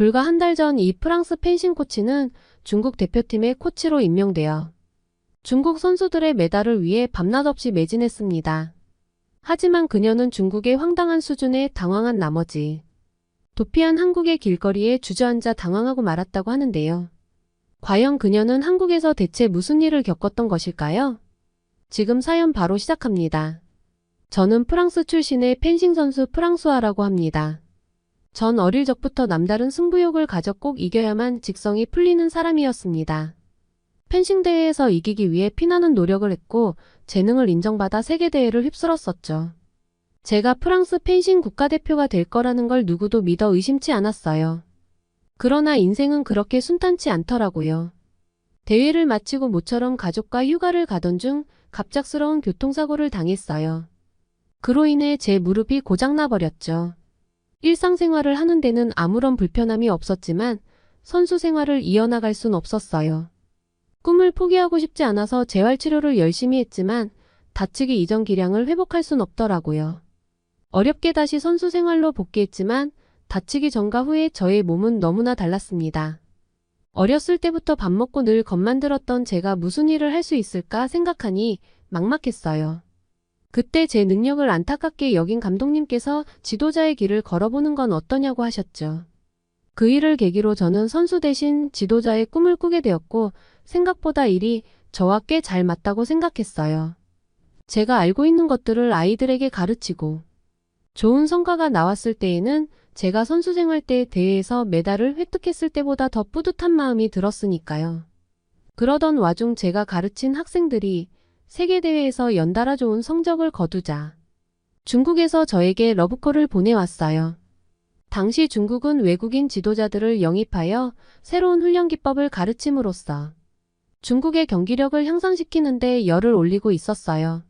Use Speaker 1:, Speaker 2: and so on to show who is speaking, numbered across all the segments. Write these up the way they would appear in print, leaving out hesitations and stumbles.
Speaker 1: 불과 한 달 전 이 프랑스 펜싱 코치는 중국 대표팀의 코치로 임명되어 중국 선수들의 메달을 위해 밤낮 없이 매진했습니다. 하지만 그녀는 중국의 황당한 수준에 당황한 나머지 도피한 한국의 길거리에 주저앉아 당황하고 말았다고 하는데요. 과연 그녀는 한국에서 대체 무슨 일을 겪었던 것일까요? 지금 사연 바로 시작합니다. 저는 프랑스 출신의 펜싱 선수 프랑수아라고 합니다. 전 어릴 적부터 남다른 승부욕을 가져 꼭 이겨야만 직성이 풀리는 사람이었습니다. 펜싱 대회에서 이기기 위해 피나는 노력을 했고 재능을 인정받아 세계대회를 휩쓸었었죠. 제가 프랑스 펜싱 국가대표가 될 거라는 걸 누구도 믿어 의심치 않았어요. 그러나 인생은 그렇게 순탄치 않더라고요. 대회를 마치고 모처럼 가족과 휴가를 가던 중 갑작스러운 교통사고를 당했어요. 그로 인해 제 무릎이 고장나 버렸죠. 일상생활을 하는 데는 아무런 불편함이 없었지만 선수 생활을 이어나갈 순 없었어요. 꿈을 포기하고 싶지 않아서 재활치료를 열심히 했지만 다치기 이전 기량을 회복할 순 없더라고요. 어렵게 다시 선수 생활로 복귀했지만 다치기 전과 후에 저의 몸은 너무나 달랐습니다. 어렸을 때부터 밥 먹고 늘 겁만 들었던 제가 무슨 일을 할 수 있을까 생각하니 막막했어요. 그때 제 능력을 안타깝게 여긴 감독님께서 지도자의 길을 걸어보는 건 어떠냐고 하셨죠. 그 일을 계기로 저는 선수 대신 지도자의 꿈을 꾸게 되었고 생각보다 일이 저와 꽤 잘 맞다고 생각했어요. 제가 알고 있는 것들을 아이들에게 가르치고 좋은 성과가 나왔을 때에는 제가 선수 생활 때 대회에서 메달을 획득했을 때보다 더 뿌듯한 마음이 들었으니까요. 그러던 와중 제가 가르친 학생들이 세계대회에서 연달아 좋은 성적을 거두자 중국에서 저에게 러브콜을 보내왔어요. 당시 중국은 외국인 지도자들을 영입하여 새로운 훈련 기법을 가르침으로써 중국의 경기력을 향상시키는데 열을 올리고 있었어요.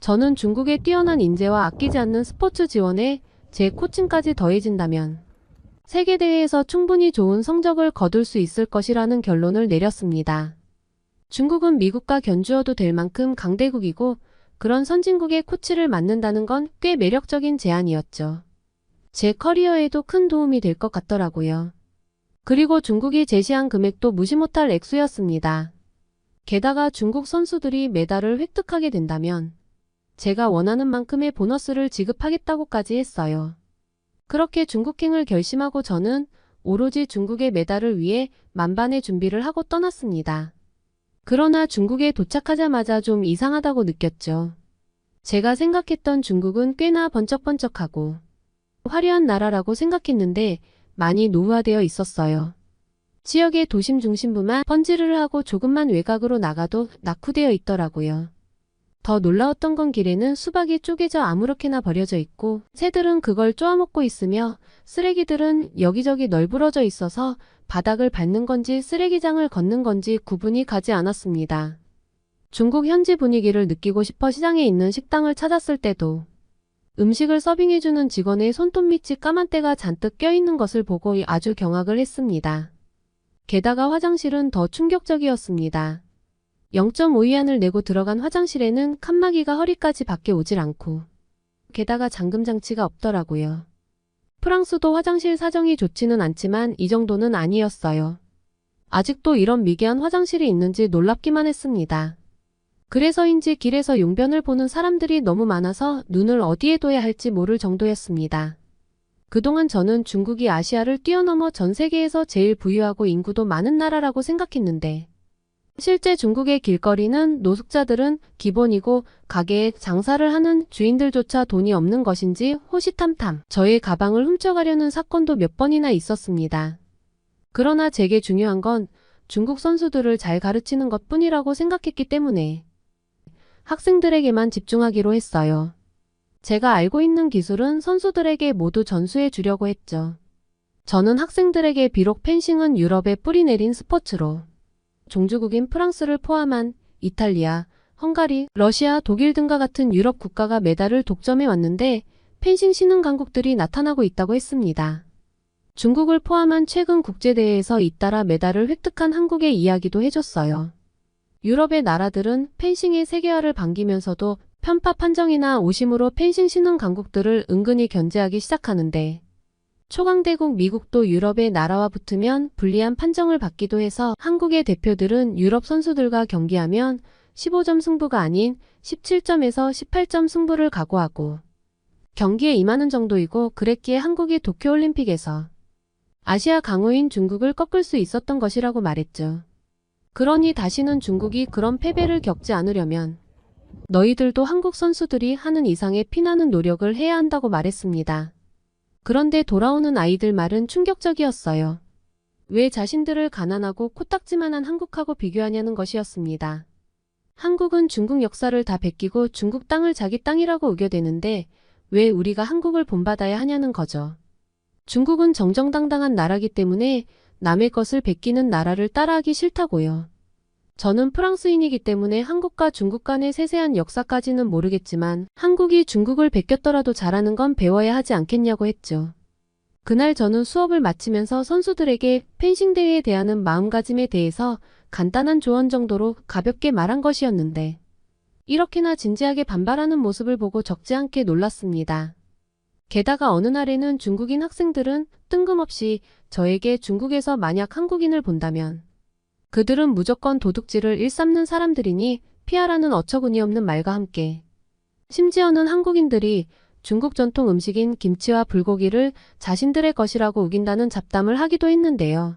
Speaker 1: 저는 중국의 뛰어난 인재와 아끼지 않는 스포츠 지원에 제 코칭까지 더해진다면 세계대회에서 충분히 좋은 성적을 거둘 수 있을 것이라는 결론을 내렸습니다. 중국은 미국과 견주어도 될 만큼 강대국이고 그런 선진국의 코치를 맡는다는 건 꽤 매력적인 제안이었죠. 제 커리어에도 큰 도움이 될 것 같더라고요. 그리고 중국이 제시한 금액도 무시 못할 액수였습니다. 게다가 중국 선수들이 메달을 획득하게 된다면 제가 원하는 만큼의 보너스를 지급하겠다고까지 했어요. 그렇게 중국행을 결심하고 저는 오로지 중국의 메달을 위해 만반의 준비를 하고 떠났습니다. 그러나 중국에 도착하자마자 좀 이상하다고 느꼈죠. 제가 생각했던 중국은 꽤나 번쩍번쩍하고 화려한 나라라고 생각했는데 많이 노후화되어 있었어요. 지역의 도심 중심부만 번지르르 하고 조금만 외곽으로 나가도 낙후되어 있더라고요. 더 놀라웠던 건 길에는 수박이 쪼개져 아무렇게나 버려져 있고 새들은 그걸 쪼아먹고 있으며 쓰레기들은 여기저기 널브러져 있어서 바닥을 밟는 건지 쓰레기장을 걷는 건지 구분이 가지 않았습니다. 중국 현지 분위기를 느끼고 싶어 시장에 있는 식당을 찾았을 때도 음식을 서빙해주는 직원의 손톱 밑이 까만 때가 잔뜩 껴있는 것을 보고 아주 경악을 했습니다. 게다가 화장실은 더 충격적이었습니다. 0.5위안을 내고 들어간 화장실에는 칸막이가 허리까지 밖에 오질 않고 게다가 잠금 장치가 없더라고요. 프랑스도 화장실 사정이 좋지는 않지만 이 정도는 아니었어요. 아직도 이런 미개한 화장실이 있는지 놀랍기만 했습니다. 그래서인지 길에서 용변을 보는 사람들이 너무 많아서 눈을 어디에 둬야 할지 모를 정도였습니다. 그동안 저는 중국이 아시아를 뛰어넘어 전 세계에서 제일 부유하고 인구도 많은 나라라고 생각했는데 실제 중국의 길거리는 노숙자들은 기본이고 가게에 장사를 하는 주인들조차 돈이 없는 것인지 호시탐탐 저의 가방을 훔쳐가려는 사건도 몇 번이나 있었습니다. 그러나 제게 중요한 건 중국 선수들을 잘 가르치는 것뿐이라고 생각했기 때문에 학생들에게만 집중하기로 했어요. 제가 알고 있는 기술은 선수들에게 모두 전수해 주려고 했죠. 저는 학생들에게 비록 펜싱은 유럽에 뿌리내린 스포츠로 종주국인 프랑스를 포함한 이탈리아, 헝가리, 러시아, 독일 등과 같은 유럽 국가가 메달을 독점해 왔는데 펜싱 신흥 강국들이 나타나고 있다고 했습니다. 중국을 포함한 최근 국제대회에서 잇따라 메달을 획득한 한국의 이야기도 해줬어요. 유럽의 나라들은 펜싱의 세계화를 반기면서도 편파 판정이나 오심으로 펜싱 신흥 강국들을 은근히 견제하기 시작하는데 초강대국 미국도 유럽의 나라와 붙으면 불리한 판정을 받기도 해서 한국의 대표들은 유럽 선수들과 경기하면 15점 승부가 아닌 17점에서 18점 승부를 각오하고 경기에 임하는 정도이고, 그랬기에 한국이 도쿄올림픽에서 아시아 강호인 중국을 꺾을 수 있었던 것이라고 말했죠. 그러니 다시는 중국이 그런 패배를 겪지 않으려면 너희들도 한국 선수들이 하는 이상의 피나는 노력을 해야 한다고 말했습니다. 그런데 돌아오는 아이들 말은 충격적이었어요. 왜 자신들을 가난하고 코딱지만한 한국하고 비교하냐는 것이었습니다. 한국은 중국 역사를 다 베끼고 중국 땅을 자기 땅이라고 우겨대는데 왜 우리가 한국을 본받아야 하냐는 거죠. 중국은 정정당당한 나라기 때문에 남의 것을 베끼는 나라를 따라하기 싫다고요. 저는 프랑스인이기 때문에 한국과 중국 간의 세세한 역사까지는 모르겠지만 한국이 중국을 베꼈더라도 잘하는 건 배워야 하지 않겠냐고 했죠. 그날 저는 수업을 마치면서 선수들에게 펜싱 대회에 대한 마음가짐에 대해서 간단한 조언 정도로 가볍게 말한 것이었는데 이렇게나 진지하게 반발하는 모습을 보고 적지 않게 놀랐습니다. 게다가 어느 날에는 중국인 학생들은 뜬금없이 저에게 중국에서 만약 한국인을 본다면 그들은 무조건 도둑질을 일삼는 사람들이니 피하라는 어처구니 없는 말과 함께 심지어는 한국인들이 중국 전통 음식인 김치와 불고기를 자신들의 것이라고 우긴다는 잡담을 하기도 했는데요.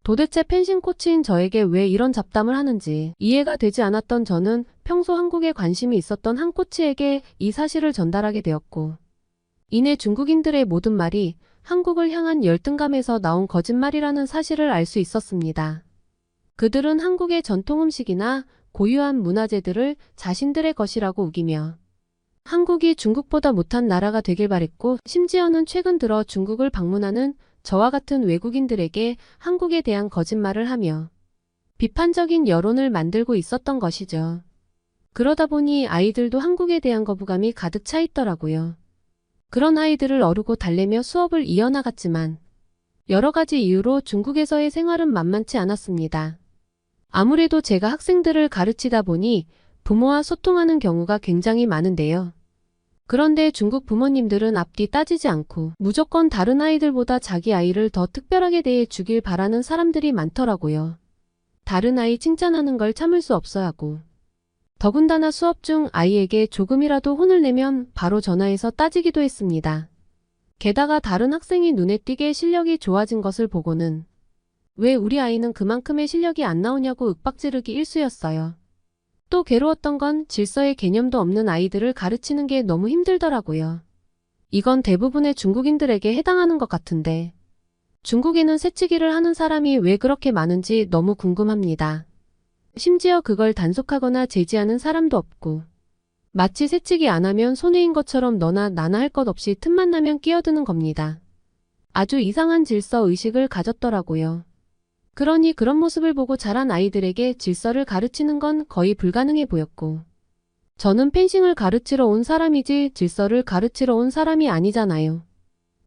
Speaker 1: 도대체 펜싱 코치인 저에게 왜 이런 잡담을 하는지 이해가 되지 않았던 저는 평소 한국에 관심이 있었던 한 코치에게 이 사실을 전달하게 되었고, 이내 중국인들의 모든 말이 한국을 향한 열등감에서 나온 거짓말이라는 사실을 알 수 있었습니다. 그들은 한국의 전통 음식이나 고유한 문화재들을 자신들의 것이라고 우기며 한국이 중국보다 못한 나라가 되길 바랬고, 심지어는 최근 들어 중국을 방문하는 저와 같은 외국인들에게 한국에 대한 거짓말을 하며 비판적인 여론을 만들고 있었던 것이죠. 그러다 보니 아이들도 한국에 대한 거부감이 가득 차 있더라고요. 그런 아이들을 어르고 달래며 수업을 이어나갔지만 여러 가지 이유로 중국에서의 생활은 만만치 않았습니다. 아무래도 제가 학생들을 가르치다 보니 부모와 소통하는 경우가 굉장히 많은데요. 그런데 중국 부모님들은 앞뒤 따지지 않고 무조건 다른 아이들보다 자기 아이를 더 특별하게 대해 주길 바라는 사람들이 많더라고요. 다른 아이 칭찬하는 걸 참을 수 없어 하고, 더군다나 수업 중 아이에게 조금이라도 혼을 내면 바로 전화해서 따지기도 했습니다. 게다가 다른 학생이 눈에 띄게 실력이 좋아진 것을 보고는 왜 우리 아이는 그만큼의 실력이 안 나오냐고 윽박지르기 일쑤였어요. 또 괴로웠던 건 질서의 개념도 없는 아이들을 가르치는 게 너무 힘들더라고요. 이건 대부분의 중국인들에게 해당하는 것 같은데 중국에는 새치기를 하는 사람이 왜 그렇게 많은지 너무 궁금합니다. 심지어 그걸 단속하거나 제지하는 사람도 없고 마치 새치기 안 하면 손해인 것처럼 너나 나나 할 것 없이 틈만 나면 끼어드는 겁니다. 아주 이상한 질서 의식을 가졌더라고요. 그러니 그런 모습을 보고 자란 아이들에게 질서를 가르치는 건 거의 불가능해 보였고, 저는 펜싱을 가르치러 온 사람이지 질서를 가르치러 온 사람이 아니잖아요.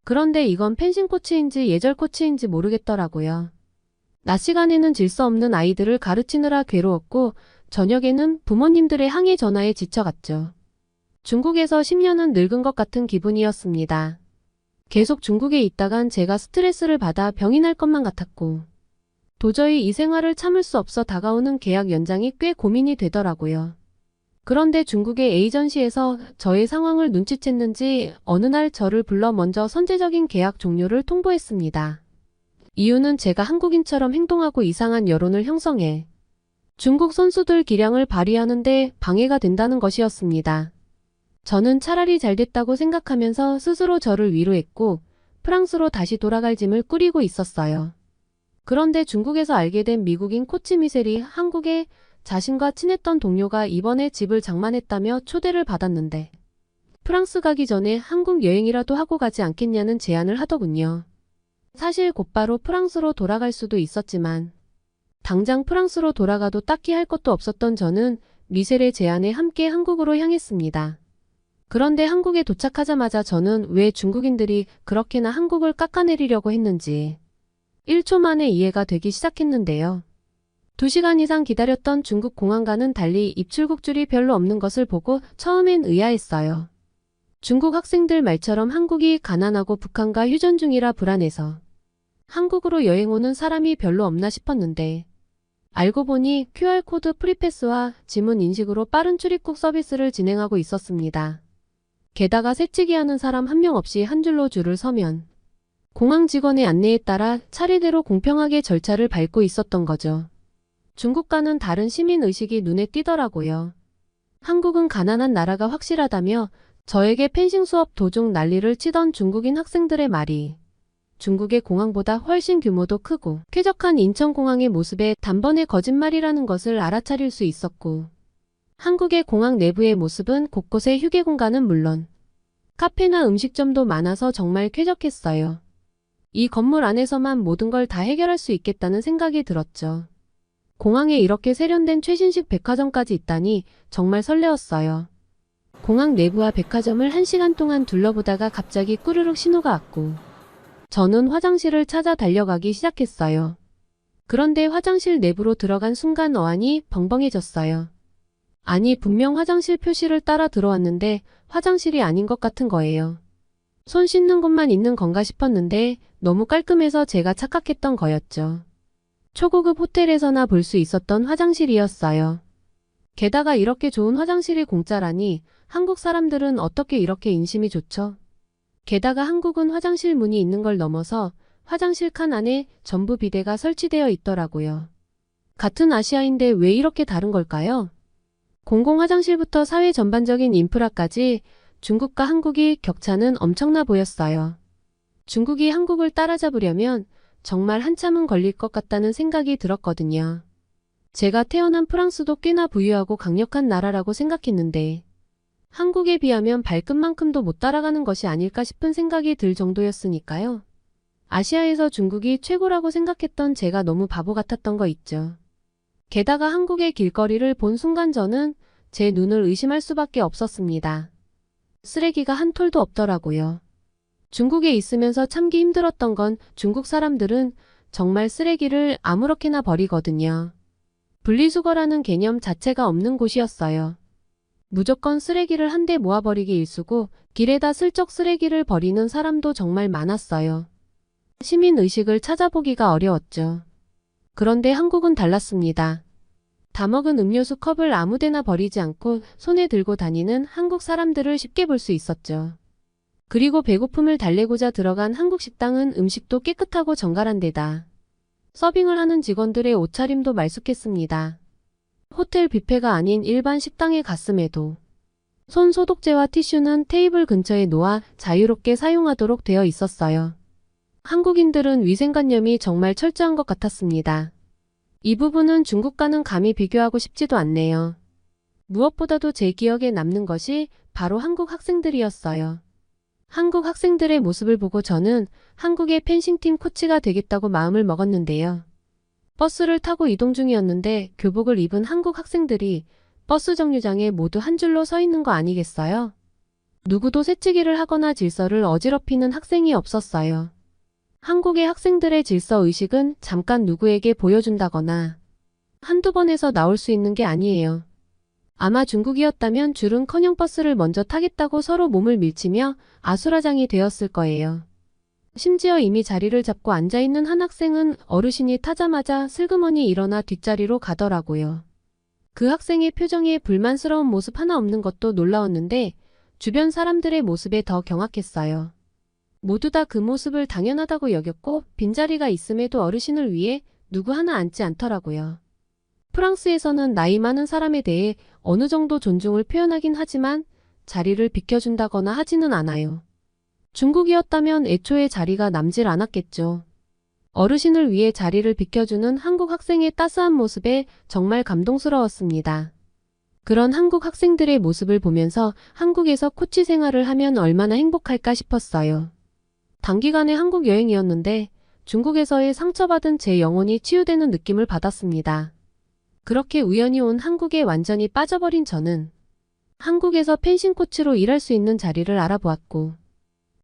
Speaker 1: 그런데 이건 펜싱 코치인지 예절 코치인지 모르겠더라고요. 낮 시간에는 질서 없는 아이들을 가르치느라 괴로웠고 저녁에는 부모님들의 항해 전화에 지쳐갔죠. 중국에서 10년은 늙은 것 같은 기분이었습니다. 계속 중국에 있다간 제가 스트레스를 받아 병이 날 것만 같았고 도저히 이 생활을 참을 수 없어 다가오는 계약 연장이 꽤 고민이 되더라고요. 그런데 중국의 에이전시에서 저의 상황을 눈치챘는지 어느 날 저를 불러 먼저 선제적인 계약 종료를 통보했습니다. 이유는 제가 한국인처럼 행동하고 이상한 여론을 형성해 중국 선수들 기량을 발휘하는데 방해가 된다는 것이었습니다. 저는 차라리 잘 됐다고 생각하면서 스스로 저를 위로했고 프랑스로 다시 돌아갈 짐을 꾸리고 있었어요. 그런데 중국에서 알게 된 미국인 코치 미셀이 한국에 자신과 친했던 동료가 이번에 집을 장만했다며 초대를 받았는데 프랑스 가기 전에 한국 여행이라도 하고 가지 않겠냐는 제안을 하더군요. 사실 곧바로 프랑스로 돌아갈 수도 있었지만 당장 프랑스로 돌아가도 딱히 할 것도 없었던 저는 미셀의 제안에 함께 한국으로 향했습니다. 그런데 한국에 도착하자마자 저는 왜 중국인들이 그렇게나 한국을 깎아내리려고 했는지 1초 만에 이해가 되기 시작했는데요. 2시간 이상 기다렸던 중국 공항과는 달리 입출국 줄이 별로 없는 것을 보고 처음엔 의아했어요. 중국 학생들 말처럼 한국이 가난하고 북한과 휴전 중이라 불안해서 한국으로 여행 오는 사람이 별로 없나 싶었는데 알고 보니 QR코드 프리패스와 지문 인식으로 빠른 출입국 서비스를 진행하고 있었습니다. 게다가 새치기 하는 사람 한 명 없이 한 줄로 줄을 서면 공항 직원의 안내에 따라 차례대로 공평하게 절차를 밟고 있었던 거죠. 중국과는 다른 시민의식이 눈에 띄더라고요. 한국은 가난한 나라가 확실하다며 저에게 펜싱 수업 도중 난리를 치던 중국인 학생들의 말이 중국의 공항보다 훨씬 규모도 크고 쾌적한 인천공항의 모습에 단번에 거짓말이라는 것을 알아차릴 수 있었고 한국의 공항 내부의 모습은 곳곳에 휴게 공간은 물론 카페나 음식점도 많아서 정말 쾌적했어요. 이 건물 안에서만 모든 걸 다 해결할 수 있겠다는 생각이 들었죠. 공항에 이렇게 세련된 최신식 백화점까지 있다니 정말 설레었어요. 공항 내부와 백화점을 1시간 동안 둘러보다가 갑자기 꾸르륵 신호가 왔고 저는 화장실을 찾아 달려가기 시작했어요. 그런데 화장실 내부로 들어간 순간 어안이 벙벙해졌어요. 아니 분명 화장실 표시를 따라 들어왔는데 화장실이 아닌 것 같은 거예요. 손 씻는 곳만 있는 건가 싶었는데 너무 깔끔해서 제가 착각했던 거였죠. 초고급 호텔에서나 볼 수 있었던 화장실이었어요. 게다가 이렇게 좋은 화장실이 공짜라니 한국 사람들은 어떻게 이렇게 인심이 좋죠? 게다가 한국은 화장실 문이 있는 걸 넘어서 화장실 칸 안에 전부 비데가 설치되어 있더라고요. 같은 아시아인데 왜 이렇게 다른 걸까요? 공공 화장실부터 사회 전반적인 인프라까지 중국과 한국이 격차는 엄청나 보였어요. 중국이 한국을 따라잡으려면 정말 한참은 걸릴 것 같다는 생각이 들었거든요. 제가 태어난 프랑스도 꽤나 부유하고 강력한 나라라고 생각했는데 한국에 비하면 발끝만큼도 못 따라가는 것이 아닐까 싶은 생각이 들 정도였으니까요. 아시아에서 중국이 최고라고 생각했던 제가 너무 바보 같았던 거 있죠. 게다가 한국의 길거리를 본 순간 저는 제 눈을 의심할 수밖에 없었습니다. 쓰레기가 한 톨도 없더라고요. 중국에 있으면서 참기 힘들었던 건 중국 사람들은 정말 쓰레기를 아무렇게나 버리거든요. 분리수거라는 개념 자체가 없는 곳이었어요. 무조건 쓰레기를 한데 모아버리기 일쑤고 길에다 슬쩍 쓰레기를 버리는 사람도 정말 많았어요. 시민의식을 찾아보기가 어려웠죠. 그런데 한국은 달랐습니다. 다 먹은 음료수 컵을 아무데나 버리지 않고 손에 들고 다니는 한국 사람들을 쉽게 볼 수 있었죠. 그리고 배고픔을 달래고자 들어간 한국 식당은 음식도 깨끗하고 정갈한 데다 서빙을 하는 직원들의 옷차림도 말쑥했습니다. 호텔 뷔페가 아닌 일반 식당에 갔음에도 손 소독제와 티슈는 테이블 근처에 놓아 자유롭게 사용하도록 되어 있었어요. 한국인들은 위생관념이 정말 철저한 것 같았습니다. 이 부분은 중국과는 감히 비교하고 싶지도 않네요. 무엇보다도 제 기억에 남는 것이 바로 한국 학생들이었어요. 한국 학생들의 모습을 보고 저는 한국의 펜싱팀 코치가 되겠다고 마음을 먹었는데요. 버스를 타고 이동 중이었는데 교복을 입은 한국 학생들이 버스 정류장에 모두 한 줄로 서 있는 거 아니겠어요? 누구도 새치기를 하거나 질서를 어지럽히는 학생이 없었어요. 한국의 학생들의 질서의식은 잠깐 누구에게 보여준다거나 한두 번에서 나올 수 있는 게 아니에요. 아마 중국이었다면 줄은커녕 버스를 먼저 타겠다고 서로 몸을 밀치며 아수라장이 되었을 거예요. 심지어 이미 자리를 잡고 앉아있는 한 학생은 어르신이 타자마자 슬그머니 일어나 뒷자리로 가더라고요. 그 학생의 표정에 불만스러운 모습 하나 없는 것도 놀라웠는데 주변 사람들의 모습에 더 경악했어요. 모두 다 그 모습을 당연하다고 여겼고 빈자리가 있음에도 어르신을 위해 누구 하나 앉지 않더라고요. 프랑스에서는 나이 많은 사람에 대해 어느 정도 존중을 표현하긴 하지만 자리를 비켜준다거나 하지는 않아요. 중국이었다면 애초에 자리가 남질 않았겠죠. 어르신을 위해 자리를 비켜주는 한국 학생의 따스한 모습에 정말 감동스러웠습니다. 그런 한국 학생들의 모습을 보면서 한국에서 코치 생활을 하면 얼마나 행복할까 싶었어요. 단기간의 한국 여행이었는데 중국에서의 상처받은 제 영혼이 치유되는 느낌을 받았습니다. 그렇게 우연히 온 한국에 완전히 빠져버린 저는 한국에서 펜싱 코치로 일할 수 있는 자리를 알아보았고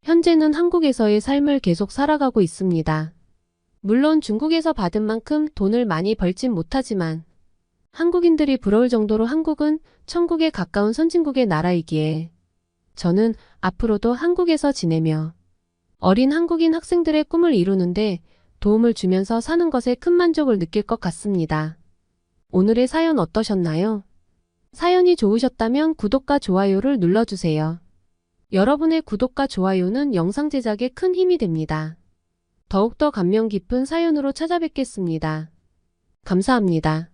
Speaker 1: 현재는 한국에서의 삶을 계속 살아가고 있습니다. 물론 중국에서 받은 만큼 돈을 많이 벌진 못하지만 한국인들이 부러울 정도로 한국은 천국에 가까운 선진국의 나라이기에 저는 앞으로도 한국에서 지내며 어린 한국인 학생들의 꿈을 이루는데 도움을 주면서 사는 것에 큰 만족을 느낄 것 같습니다. 오늘의 사연 어떠셨나요? 사연이 좋으셨다면 구독과 좋아요를 눌러주세요. 여러분의 구독과 좋아요는 영상 제작에 큰 힘이 됩니다. 더욱더 감명 깊은 사연으로 찾아뵙겠습니다. 감사합니다.